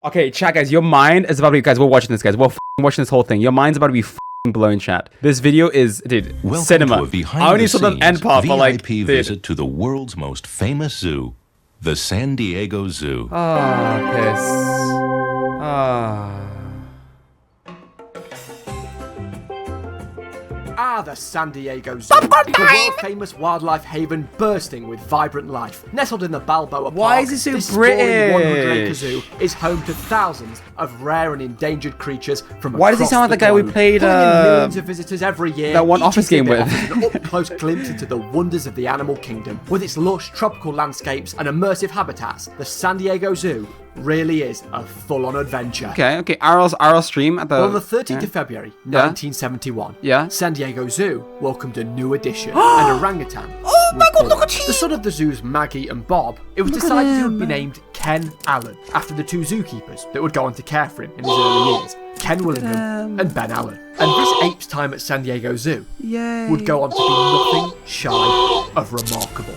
Okay, chat, guys, your mind is about to be... Guys, we're watching this, guys. We're watching this whole thing. Your mind's about to be blown, chat. This video is, dude, Welcome cinema. to a behind I only the saw the scenes end part, but like... VIP visit to the world's most famous zoo, the San Diego Zoo. Ah, piss. Ah. The San Diego Zoo, the world-famous wildlife haven bursting with vibrant life. Nestled in the Balboa Why Park, is it so this British? 100-acre zoo is home to thousands of rare and endangered creatures from Why does he across sound like the guy we globe, played, bringing in millions of visitors every year. that one Each Office game exhibit with? offers an up-close glimpse into the wonders of the animal kingdom. With its lush tropical landscapes and immersive habitats, the San Diego Zoo really is a full-on adventure. Okay. RL stream at the... Well, on the 13th of February, 1971, San Diego Zoo welcomed a new addition, an orangutan. Oh my god, look at The son of the zoo's Maggie and Bob, it was decided he would be named Ken Allen, after the two zookeepers that would go on to care for him in his early years, Ken Willingham and Ben Allen. And this ape's time at San Diego Zoo would go on to be nothing shy of remarkable.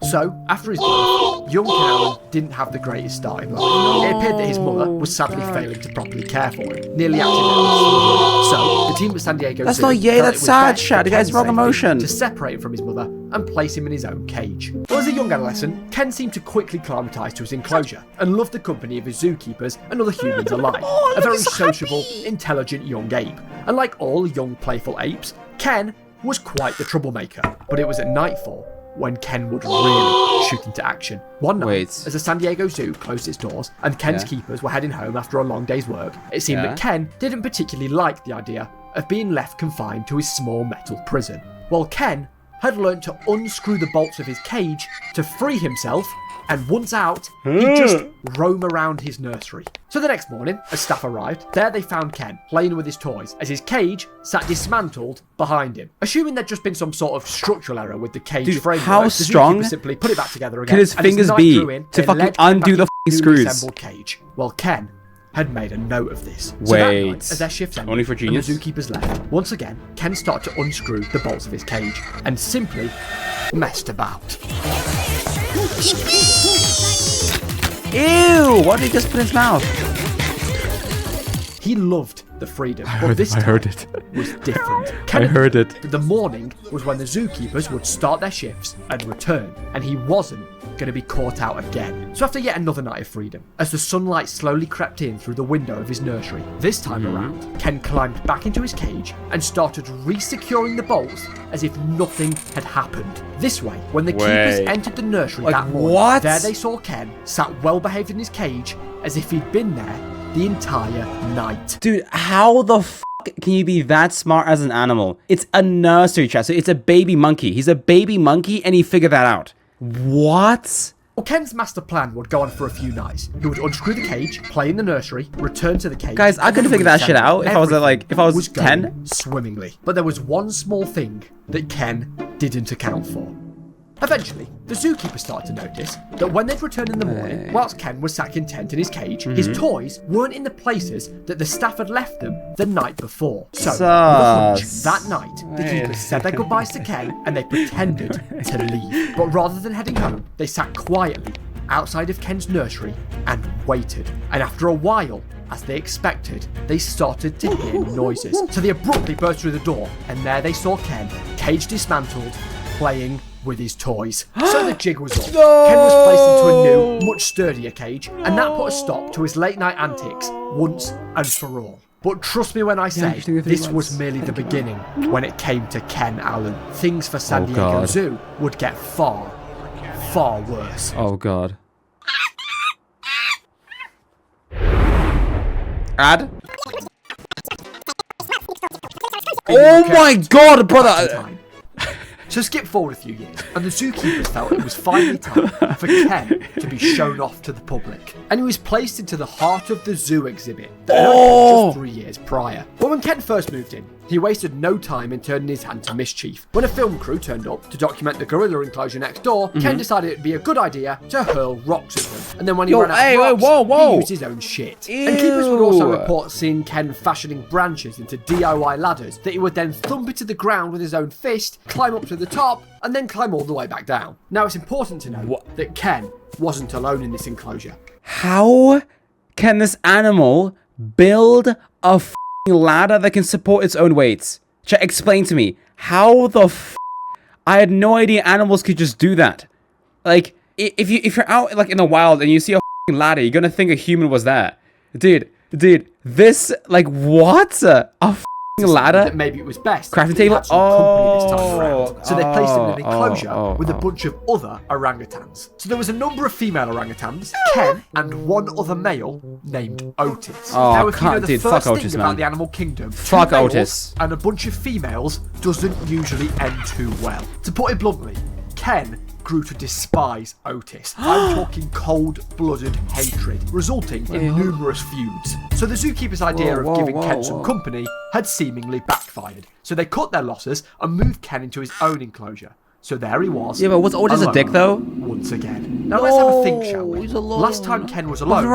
So, after his birth, young Ken Allen didn't have the greatest start in life. It appeared that his mother was sadly failing to properly care for him, nearly accidentally. So, the team at San Diego That's Zoo not yay, felt that's it was sad, best Chad. for The guy's Ken's wrong safety emotion. to separate him from his mother and place him in his own cage. Well, as a young adolescent, Ken seemed to quickly acclimatise to his enclosure and loved the company of his zookeepers and other humans alike. A very sociable, intelligent young ape. And like all young, playful apes, Ken was quite the troublemaker. But it was at nightfall when Ken would really shoot into action. One night, as the San Diego Zoo closed its doors and Ken's keepers were heading home after a long day's work, it seemed that Ken didn't particularly like the idea of being left confined to his small metal prison. Well, Ken had learnt to unscrew the bolts of his cage to free himself, and once out, he'd just roam around his nursery. So the next morning, as staff arrived, there they found Ken playing with his toys as his cage sat dismantled behind him. Assuming there'd just been some sort of structural error with the cage framework, how strong the simply put it back together again. could his fingers be to fucking undo the fucking screws? Assembled cage. Well, Ken had made a note of this. So Wait, that night, as their shifts ended only for genius? and the zookeepers left, once again, Ken started to unscrew the bolts of his cage and simply messed about. Ew! What did he just put in his mouth? He loved the freedom, but this time was different. I heard it. The morning was when the zookeepers would start their shifts and return, and he wasn't going to be caught out again. So after yet another night of freedom, as the sunlight slowly crept in through the window of his nursery, this time around, Ken climbed back into his cage and started re-securing the bolts as if nothing had happened. This way, when the keepers entered the nursery that morning, there they saw Ken sat well behaved in his cage as if he'd been there the entire night. Dude, how the f can you be that smart as an animal? It's a nursery, chat, so it's a baby monkey. He's a baby monkey and he figured that out. What? Well, Ken's master plan would go on for a few nights. He would unscrew the cage, play in the nursery, return to the cage. Guys, I couldn't figure that shit out if I was 10. Swimmingly. But there was one small thing that Ken didn't account for. Eventually, the zookeeper started to notice that when they'd return in the morning, whilst Ken was sat content in his cage, his toys weren't in the places that the staff had left them the night before. So, with a hunch, that night, the keepers said their goodbyes to Ken and they pretended to leave. But rather than heading home, they sat quietly outside of Ken's nursery and waited. And after a while, as they expected, they started to hear noises. So they abruptly burst through the door, and there they saw Ken, cage dismantled, playing with his toys. So the jig was up. Ken was placed into a new, much sturdier cage, and that put a stop to his late night antics once and for all. But trust me when I say, this was merely the beginning when it came to Ken Allen. Things for San Diego Zoo would get far, far worse. Oh god. Ad? Oh my god, brother! So skip forward a few years, and the zookeepers felt it was finally time for Ken to be shown off to the public. And he was placed into the Heart of the Zoo exhibit that had opened just 3 years prior. But when Ken first moved in, He wasted no time in turning his hand to mischief. When a film crew turned up to document the gorilla enclosure next door, Ken decided it'd be a good idea to hurl rocks at them. And then when he ran out of rocks, he used his own shit. Ew. And keepers would also report seeing Ken fashioning branches into DIY ladders that he would then thump into the ground with his own fist, climb up to the top, and then climb all the way back down. Now, it's important to note that Ken wasn't alone in this enclosure. How can this animal build a ladder that can support its own weights? Explain to me. How the I had no idea animals could just do that. Like, if you're out like in the wild and you see a ladder, you're gonna think a human was there. Dude, this, like, what? A ladder? That maybe it was best. Crafting table? Company this time around. So they placed him in an enclosure with a bunch of other orangutans. So there was a number of female orangutans, Ken, and one other male named Otis. Now, if you know the first thing about the animal kingdom, fuck Otis, and a bunch of females doesn't usually end too well. To put it bluntly, Ken grew to despise Otis. I'm talking cold-blooded hatred, resulting in numerous feuds. So the zookeeper's idea of giving Ken some company had seemingly backfired. So they cut their losses and moved Ken into his own enclosure. So there he was. Yeah, but was Otis a dick, though? Once again. Now let's have a think, shall we? Last time Ken was alone,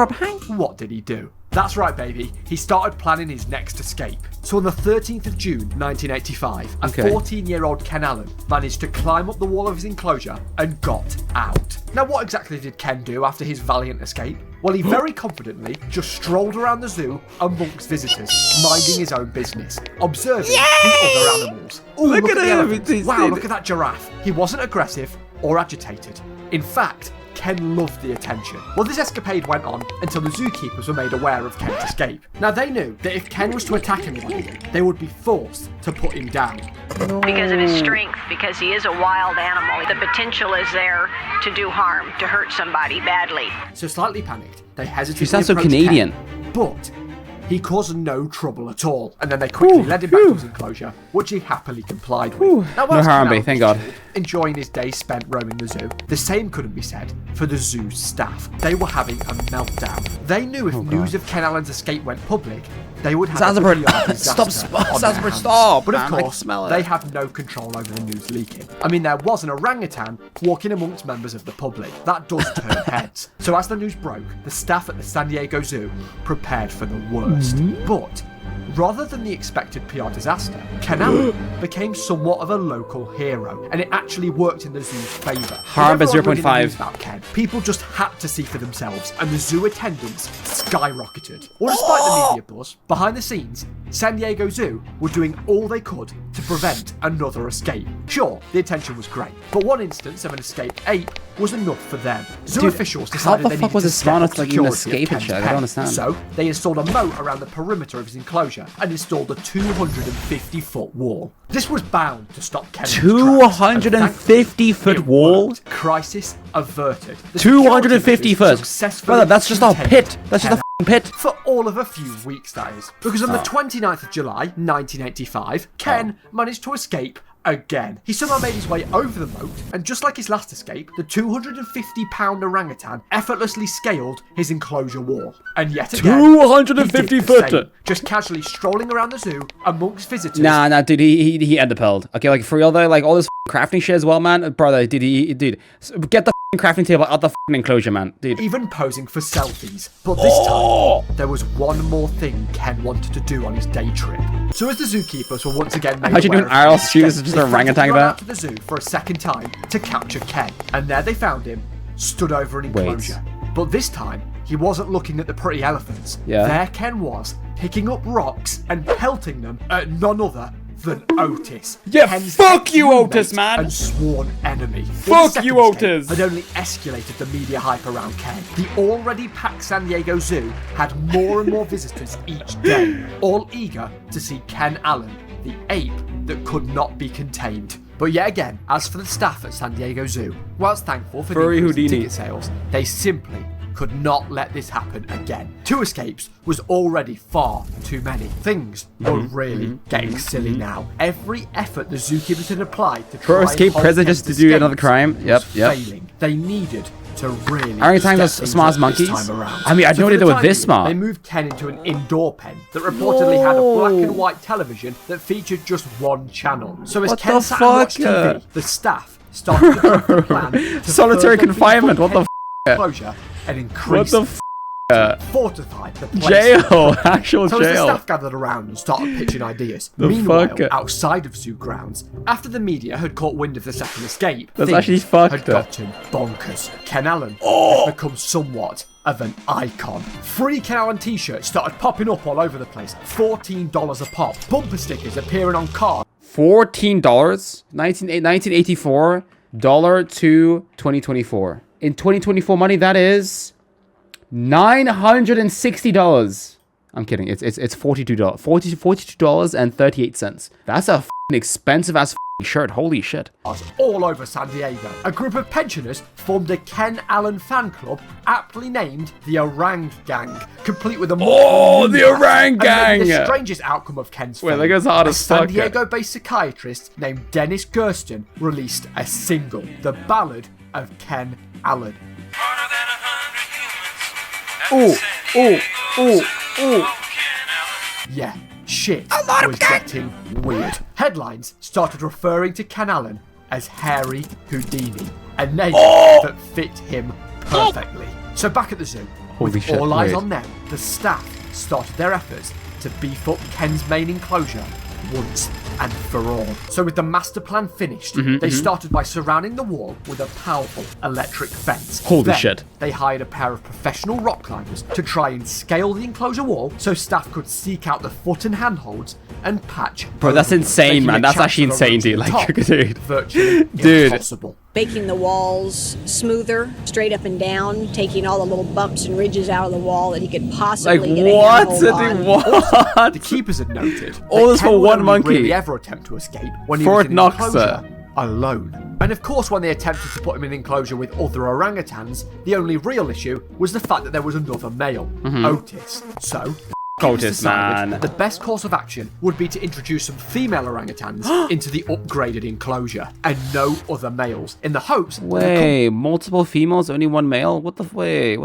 what did he do? That's right, baby. He started planning his next escape. So on the 13th of June, 1985, a 14-year-old Ken Allen managed to climb up the wall of his enclosure and got out. Now, what exactly did Ken do after his valiant escape? Well, he very confidently just strolled around the zoo amongst visitors, minding his own business, observing the other animals. Ooh, look at the elephant. Wow, look at that giraffe. He wasn't aggressive or agitated. In fact, Ken loved the attention. Well, this escapade went on until the zookeepers were made aware of Ken's escape. Now, they knew that if Ken was to attack anybody, they would be forced to put him down. Because of his strength, because he is a wild animal. The potential is there to do harm, to hurt somebody badly. So slightly panicked, they hesitated. She sounds so Canadian. Ken, but he caused no trouble at all, and then they quickly led him back to his enclosure, which he happily complied with. Now, no harm, thank God. Enjoying his day spent roaming the zoo, the same couldn't be said for the zoo's staff. They were having a meltdown. They knew if news of Ken Allen's escape went public, they would have stop. But of course, they had no control over the news leaking. I mean, there was an orangutan walking amongst members of the public. That does turn heads. So as the news broke, the staff at the San Diego Zoo prepared for the worst. But rather than the expected PR disaster, Ken Allen became somewhat of a local hero, and it actually worked in the zoo's favour. Harm at 0.5. About Ken, people just had to see for themselves, and the zoo attendance skyrocketed. Well, despite the media buzz, behind the scenes, San Diego Zoo were doing all they could to prevent another escape. Sure, the attention was great, but one instance of an escaped ape was enough for them. Zoo officials decided they needed to step up security of Ken's pet. I don't understand. So they installed a moat around the perimeter of his enclosure and installed a 250-foot wall. This was bound to stop Ken. 250-foot wall? Crisis averted. 250 foot. Brother, that's just a pit. That's just a pit. For all of a few weeks, that is. Because on the 29th of July, 1985, Ken managed to escape again. He somehow made his way over the moat, and just like his last escape, the 250-pound orangutan effortlessly scaled his enclosure wall. And yet again, 250 foot. Just casually strolling around the zoo amongst visitors. Nah, dude, he underpelled. Okay, like for real though, like all this crafting shit as well, man. Brother, dude, get the crafting table out the enclosure, man, dude. Even posing for selfies. But this time, there was one more thing Ken wanted to do on his day trip. So as the zookeepers were once again made aware of IRL streams is just a orangutan about out to the zoo for a second time to capture Ken, and there they found him, stood over an enclosure. But this time, he wasn't looking at the pretty elephants. Yeah. There Ken was, picking up rocks and pelting them at none other than Otis. Yeah, Ken's fuck you, Otis, man. And sworn enemy. Fuck you, Otis. Had only escalated the media hype around Ken. The already packed San Diego Zoo had more and more visitors each day, all eager to see Ken Allen, the ape that could not be contained. But yet again, as for the staff at San Diego Zoo, whilst thankful for the ticket sales, they simply could not let this happen again. 2 escapes was already far too many. Things were really getting silly now. Every effort the zookeepers had applied to try escape and prison just to do another crime. Yep. Failing. They needed to really Orangutans are smart as monkeys. I mean, I know they were this smart. They moved Ken into an indoor pen that reportedly had a black and white television that featured just one channel. So as Ken sat and watched TV, the staff started to plan to solitary confinement. What the enclosure and increase fortify the place. Jail, actual so jail. As the staff gathered around and started pitching ideas. Meanwhile, outside of zoo grounds, after the media had caught wind of the second escape, that's things actually fucked had gotten bonkers. Ken Allen had become somewhat of an icon. Free Ken Allen t-shirts started popping up all over the place. $14 a pop. Bumper stickers appearing on cars. $14? 1984 dollar to 2024. In 2024 money, that is $960. I'm kidding. It's $42. $42.38. That's a expensive ass shirt. Holy shit. All over San Diego. A group of pensioners formed a Ken Allen fan club aptly named the Orang Gang, complete with a the Orang Gang! The strangest outcome of Ken's fame. Well, that goes hard a as San fuck. Diego-based psychiatrist named Dennis Gersten released a single, The Ballad of Ken Allen. Yeah, shit was getting weird. Headlines started referring to Ken Allen as Hairy Houdini, a name that fit him perfectly. So back at the zoo, with all eyes on them, the staff started their efforts to beef up Ken's main enclosure once and for all. So with the master plan finished, they started by surrounding the wall with a powerful electric fence. Holy shit. They hired a pair of professional rock climbers to try and scale the enclosure wall so staff could seek out the foot and handholds and patch. Bro, that's insane, man. That's actually insane, dude. Like, dude. Virtually dude. impossible. Making the walls smoother, straight up and down, taking all the little bumps and ridges out of the wall that he could possibly get a handhold on. What? The keepers had noted all this for one Ken monkey. Really ever attempt to escape when he Fort was in Knox, enclosure alone. And of course, when they attempted to put him in an enclosure with other orangutans, the only real issue was the fact that there was another male, Otis. So Otis, man. The best course of action would be to introduce some female orangutans into the upgraded enclosure and no other males, in the hopes that multiple females, only one male? What the fuck?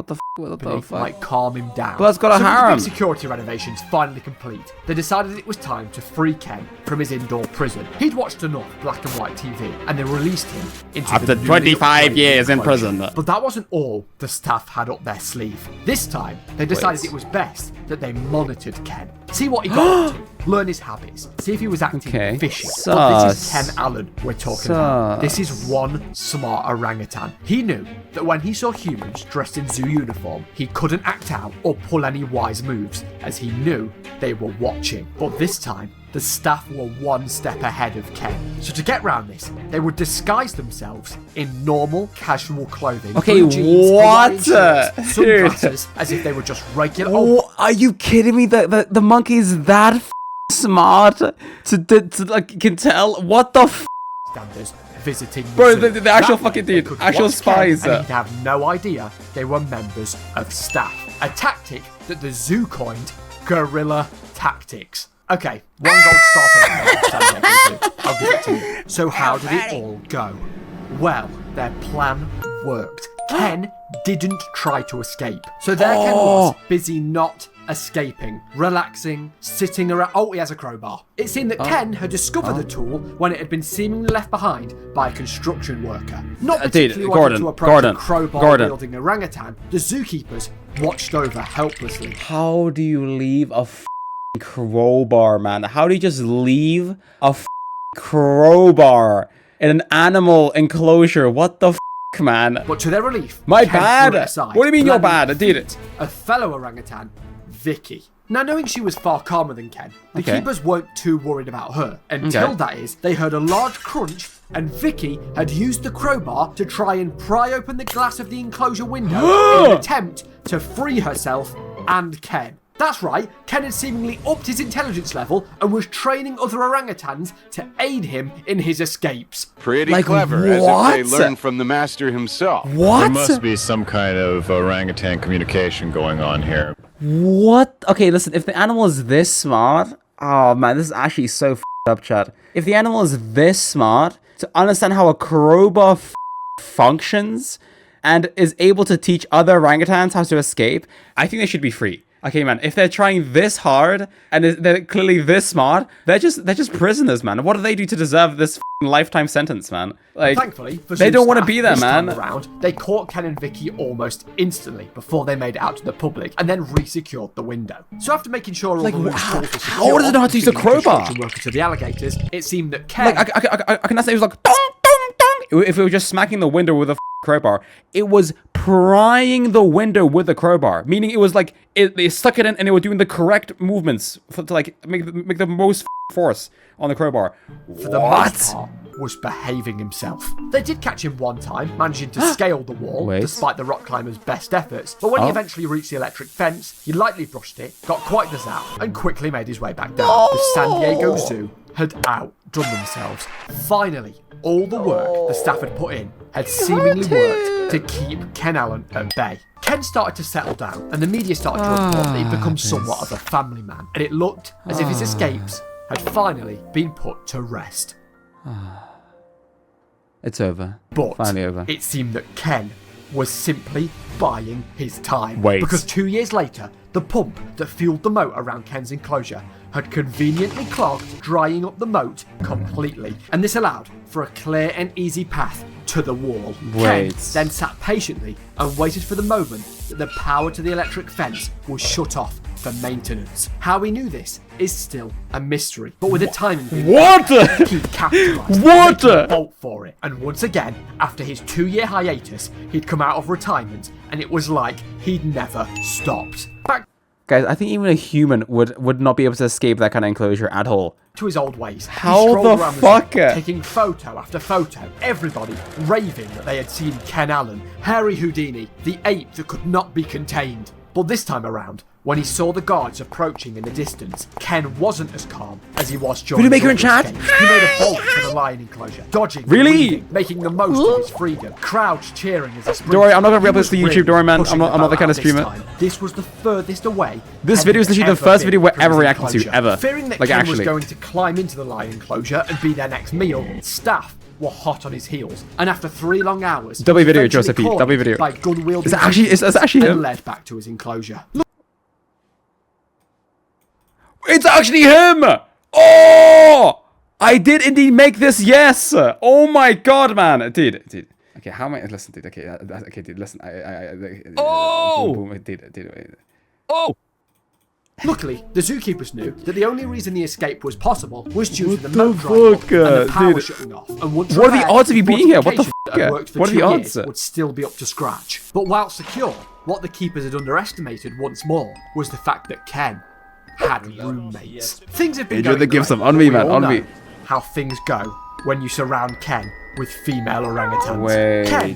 Might calm him down. But that's got a harem. With the big security renovations finally complete, they decided it was time to free Ken from his indoor prison. He'd watched enough black and white TV, and they released him into after 25 years in prison. But that wasn't all the staff had up their sleeve. This time, they decided it was best that they monitored Ken, see what he got up to, learn his habits, see if he was acting fishy. But this is Ken Allen we're talking about. This is one smart orangutan. He knew that when he saw humans dressed in zoo uniform, he couldn't act out or pull any wise moves, as he knew they were watching. But this time, the staff were one step ahead of Ken. So to get round this, they would disguise themselves in normal, casual clothing. Okay, jeans, what? Sunglasses, as if they were just regular. Oh, are you kidding me? The monkey's that smart to like can tell what the standards visiting bro the, the actual fucking dude, actual spies. And he'd have no idea they were members of staff. A tactic that the zoo coined guerrilla tactics. Okay, one gold star for that. I'll give it to you. So how did it all go? Well, their plan worked. Ken didn't try to escape. So there Ken was, busy not escaping, relaxing, sitting around. Oh, he has a crowbar. It seemed that Ken had discovered the tool when it had been seemingly left behind by a construction worker. Not particularly wanting to approach a crowbar-wielding orangutan, the zookeepers watched over helplessly. How do you leave a crowbar, man? How do you just leave a crowbar in an animal enclosure? What the man? But to their relief, my bad. What do you mean you're bad? Dude, a fellow orangutan, Vicky. Now, knowing she was far calmer than Ken, the keepers weren't too worried about her. Until, that is, they heard a large crunch and Vicky had used the crowbar to try and pry open the glass of the enclosure window in an attempt to free herself and Ken. That's right, Ken had seemingly upped his intelligence level and was training other orangutans to aid him in his escapes. Pretty Like, clever, what? as if they learned from the master himself. What? There must be some kind of orangutan communication going on here. What? Okay, listen, if the animal is this smart... Oh, man, this is actually so f***ed up, chat. If the animal is this smart to understand how a crowbar functions and is able to teach other orangutans how to escape, I think they should be free. Okay, man, if they're trying this hard and they're clearly this smart, they're just prisoners, man. What do they do to deserve this lifetime sentence, man? Like, Thankfully, for they zoo don't want to staff, be there, this time man. around, they caught Ken and Vicky almost instantly before they made it out to the public and then re-secured the window. So after making sure all Like, the loose how- balls were how secure, does it know how to use a feeding crowbar? construction workers to the alligators, it seemed that Ken... Like, I can say it was like, dong, dong, dong. If it was just smacking the window with a crowbar, it was prying the window with the crowbar, meaning it was like they stuck it in and they were doing the correct movements to like make the most force on the crowbar. for the most part, was behaving himself. They did catch him one time, managing to scale the wall, Wait. despite the rock climber's best efforts. But when he eventually reached the electric fence, he lightly brushed it, got quite the zap, and quickly made his way back down. The San Diego Zoo had outdone themselves. Finally, all the work the staff had put in had seemingly worked to keep Ken Allen at bay. Ken started to settle down, and the media started to report that he'd become somewhat of a family man, and it looked as if his escapes had finally been put to rest. It's over. But Finally over. it seemed that Ken was simply buying his time. Wait. Because 2 years later, the pump that fueled the moat around Ken's enclosure had conveniently clogged, drying up the moat completely. And this allowed for a clear and easy path to the wall. Wait. Ken then sat patiently and waited for the moment that the power to the electric fence was shut off for maintenance. How he knew this is still a mystery, but with the timing being What? he capitalised, What? making a bolt for it. And once again, after his 2-year hiatus, he'd come out of retirement, and it was like he'd never stopped. Back Guys, I think even a human would not be able to escape that kind of enclosure at all. to his old ways. He How strolled the around fuck? zoo, taking photo after photo, everybody raving that they had seen Ken Allen, Hairy Houdini, the ape that could not be contained. But this time around, when he saw the guards approaching in the distance, Ken wasn't as calm as he was during Videomaker in the chat? escape. He made a bolt for the lion enclosure, dodging, Really? weaving, making the most of his freedom. Crowds cheering as he sprinted. Don't worry, I'm not gonna be He able to was see YouTube, really don't worry, man. pushing I'm not the the boat kind of out this streamer. time. This was the furthest away. This Ken video is had literally the ever first been video we're from ever his reacting to, enclosure. ever. Fearing that Like, Ken actually. was going to climb into the lion enclosure and be their next meal, staff were hot on his heels, and after 3 long hours, W he video, eventually Joseph P. cornered W video. by gun-wielding Is that actually- is that actually and him? led back to his enclosure. It's actually him! Oh! I did indeed make this, yes! Oh my god, man! Dude. Okay, how am I... Listen, dude, okay, dude, listen. Oh! Boom, dude. Oh! Luckily, the zookeepers knew that the only reason the escape was possible was due to the the moat drying up fuck, and the power dude? shutting off. And once What are the repaired, odds of you being here? What the fortifications fuck? that had worked for What are the 2 odds? years would still be up to scratch. But while secure, what the keepers had underestimated once more was the fact that Ken had roommates. Things have been Enjoy going the gifts great, of on but me, we man, all on know me. how things go when you surround Ken with female orangutans. Wait. Ken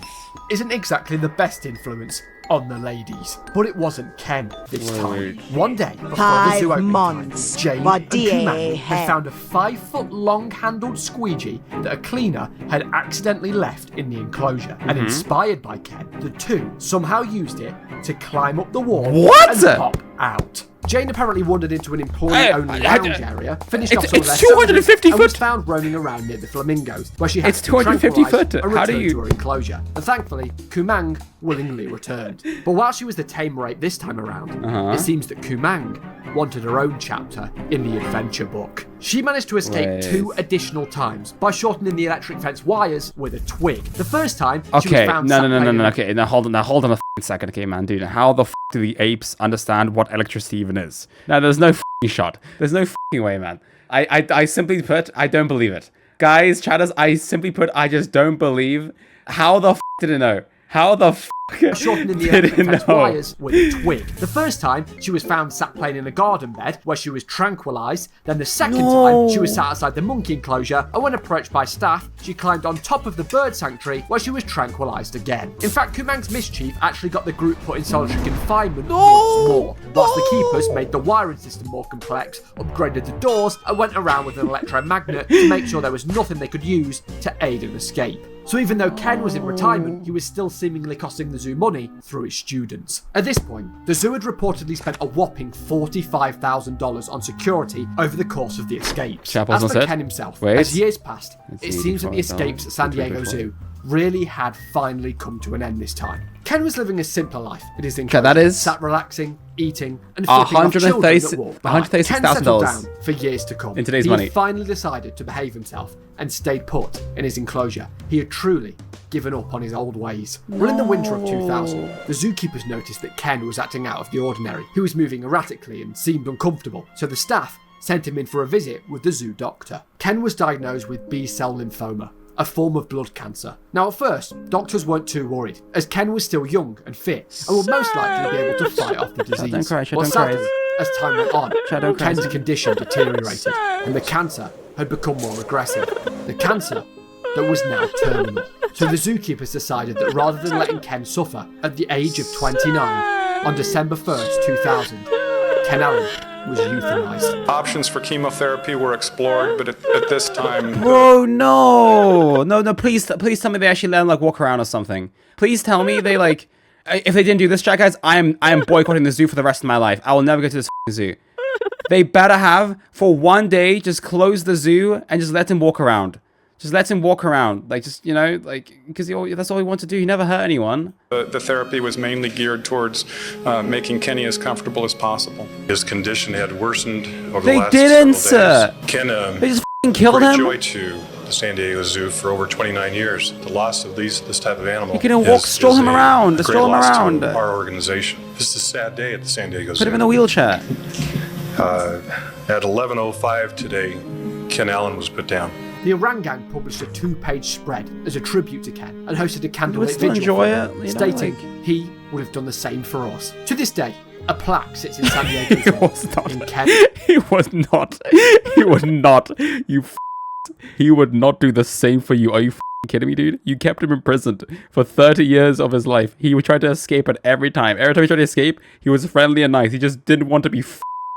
isn't exactly the best influence on the ladies, but it wasn't Ken this time. One day, before the zoo opening time, Jane and Kumang had found a 5-foot-long handled squeegee that a cleaner had accidentally left in the enclosure. And inspired by Ken, the two somehow used it to climb up the wall What? and pop out. Jane apparently wandered into an employee-only lounge area, finished off some of their 250 sodas, and was foot. found roaming around near the flamingos, where she had It's to be 250 tranquilized foot. and How do returned you- to her enclosure. And thankfully, Kumang willingly returned. But while she was the tame ape this time around, it seems that Kumang wanted her own chapter in the adventure book. She managed to escape Wait. 2 additional times by shortening the electric fence wires with a twig. The first time, she was Okay, found no, sat playing in a- okay, now hold on a second, okay, man, dude. How the do the apes understand what electricity even is? Now, there's no shot. There's no way, man. I simply put, I don't believe it. Guys, chatters, I simply put, I just don't believe. How the did it know? How the shortening the did electric it fence know? wires with a twig. The first time, she was found sat playing in a garden bed where she was tranquilized. Then the second time, she was sat outside the monkey enclosure, and when approached by staff, she climbed on top of the bird sanctuary where she was tranquilized again. In fact, Kumang's mischief actually got the group put in solitary confinement once more, whilst the zookeepers made the wiring system more complex, upgraded the doors, and went around with an electromagnet to make sure there was nothing they could use to aid an escape. So even though Ken was in retirement, he was still seemingly costing the zoo money through his students. At this point, the zoo had reportedly spent a whopping $45,000 on security over the course of the escapes. As for Ken himself, as years passed, it seems that the escapes at San Diego Zoo really had finally come to an end this time. Ken was living a simpler life in his enclosure. That is sat relaxing, eating, and flipping off children that walked by. Ken settled down for years to come. In today's money. He had finally decided to behave himself and stayed put in his enclosure. He had truly given up on his old ways. Well, in the winter of 2000, the zookeepers noticed that Ken was acting out of the ordinary. He was moving erratically and seemed uncomfortable, so the staff sent him in for a visit with the zoo doctor. Ken was diagnosed with B-cell lymphoma, a form of blood cancer. Now at first, doctors weren't too worried, as Ken was still young and fit, and would most likely be able to fight off the disease. Don't cry, well, sadly, as time went on, Ken's cry. condition deteriorated, and the cancer had become more aggressive. The cancer that was now terminal. So the zookeepers decided that rather than letting Ken suffer at the age of 29, on December 1st, 2000, Ken Allen was euthanized. Options for chemotherapy were explored, but at this time... Bro, no, please tell me they actually let him, like, walk around or something. Please tell me they, like, if they didn't do this, chat, guys, I am boycotting the zoo for the rest of my life. I will never go to this zoo. They better have, for one day, just close the zoo and just let him walk around. Just let him walk around, like, just, you know, like, because that's all he wants to do. He never hurt anyone. The therapy was mainly geared towards making Kenny as comfortable as possible. His condition had worsened over the last several days. Ken, they just killed him. joy to the San Diego Zoo for over 29 years. The loss of this type of animal. You can stroll him around. Great Stroll him loss around. to our organization. This is a sad day at the San Diego Zoo. Put him in a wheelchair. At 11:05 today, Ken Allen was put down. The Orangang published a 2-page spread as a tribute to Ken and hosted a candlelit still vigil enjoy for him, it, you know, stating like... he would have done the same for us. To this day, a plaque sits in San Diego Zoo in Ken. He was not. He would not. He would not do the same for you. Are you kidding me, dude? You kept him imprisoned for 30 years of his life. He would try to escape at every time. Every time he tried to escape, he was friendly and nice. He just didn't want to be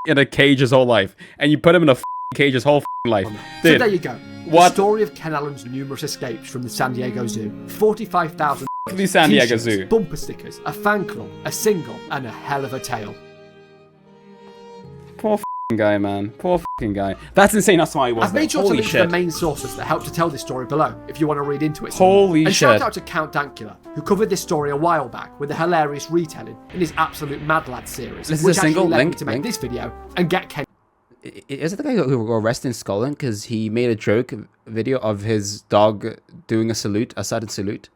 in a cage his whole life. And you put him in a cage his whole life. Dude. So there you go. What? The story of Ken Allen's numerous escapes from the San Diego Zoo. 45,000 the San Diego Zoo. Bumper stickers, a fan club, a single, and a hell of a tale. Poor guy, man. Poor guy. That's insane. That's why he was I've made sure to link to shit. the main sources that help to tell this story below, if you want to read into it. Holy and shit. shout out to Count Dankula, who covered this story a while back with a hilarious retelling in his Absolute Mad Lad series, This is which a single actually led link, me to make this video and get Ken. Is it the guy who got arrested in Scotland because he made a joke video of his dog doing a sudden salute?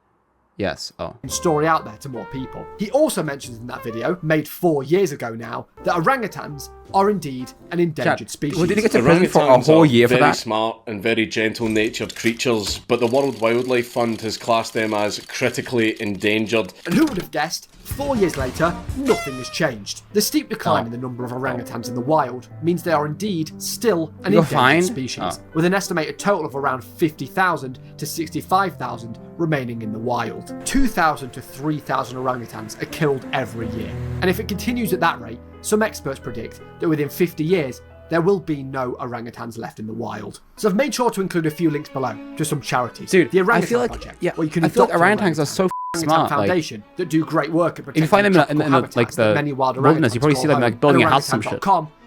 Yes. Oh. Story out there to more people. He also mentions in that video, made 4 years ago now, that orangutans are indeed an endangered species. Well, did he get to prison for a whole year for that? Very smart and very gentle-natured creatures, but the World Wildlife Fund has classed them as critically endangered. And who would have guessed? 4 years later, nothing has changed. The steep decline in the number of orangutans in the wild means they are indeed still an endangered species, with an estimated total of around 50,000 to 65,000 remaining in the wild. 2,000 to 3,000 orangutans are killed every year. And if it continues at that rate, some experts predict that within 50 years, there will be no orangutans left in the wild. So I've made sure to include a few links below to some charities. Dude, the Orangutan I feel like, Project, yeah, where you can I feel like adopt orangutans are so smart. Foundation that do great work at protecting if you find them in the many wild wilderness, you probably see them like building a house or some shit.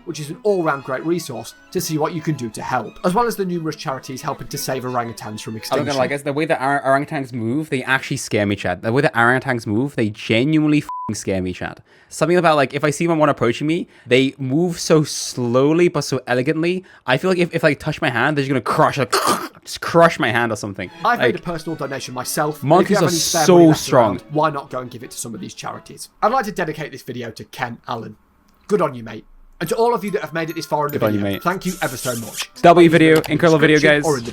Which is an all-round great resource to see what you can do to help, as well as the numerous charities helping to save orangutans from extinction. I'm not gonna lie, guys, the way that orangutans move, they actually scare me, Chad. The way that orangutans move, they genuinely scare me, Chad. Something about, like, if I see one approaching me, they move so slowly but so elegantly. I feel like if I touch my hand, they're just gonna just crush my hand or something. I've made a personal donation myself. Monkeys are so strong. Why not go and give it to some of these charities? I'd like to dedicate this video to Ken Allen. Good on you, mate. And to all of you that have made it this far in the video, thank you ever so much. W video, incredible video, guys. Or in the